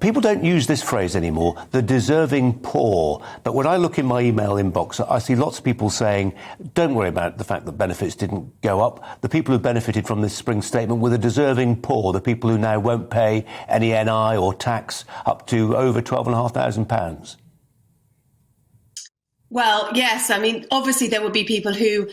People don't use this phrase anymore, the deserving poor. But when I look in my email inbox, I see lots of people saying, don't worry about the fact that benefits didn't go up. The people who benefited from this spring statement were the deserving poor, the people who now won't pay any NI or tax up to over £12,500. Well, yes. I mean, obviously there will be people who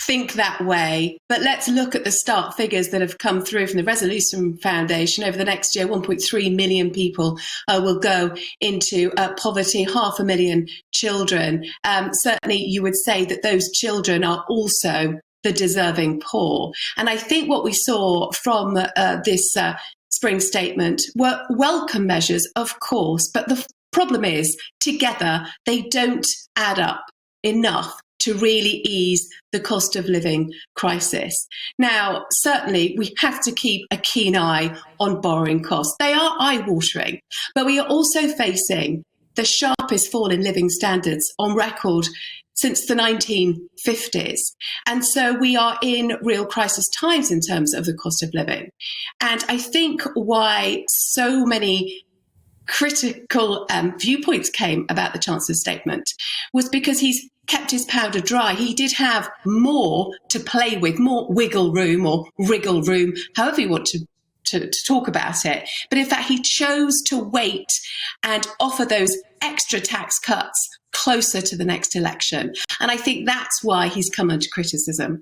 think that way, but let's look at the start figures that have come through from the Resolution Foundation. Over the next year, 1.3 million people will go into poverty, 500,000 children. Certainly, you would say that those children are also the deserving poor. And I think what we saw from this spring statement were welcome measures, of course, but the problem is, together, they don't add up enough to really ease the cost of living crisis. Now, certainly, we have to keep a keen eye on borrowing costs. They are eye-watering, but we are also facing the sharpest fall in living standards on record since the 1950s. And so we are in real crisis times in terms of the cost of living. And I think why so many critical viewpoints came about the Chancellor's statement was because he's kept his powder dry. He did have more to play with, more wiggle room or wriggle room, however you want to talk about it. But in fact, he chose to wait and offer those extra tax cuts closer to the next election. And I think that's why he's come under criticism.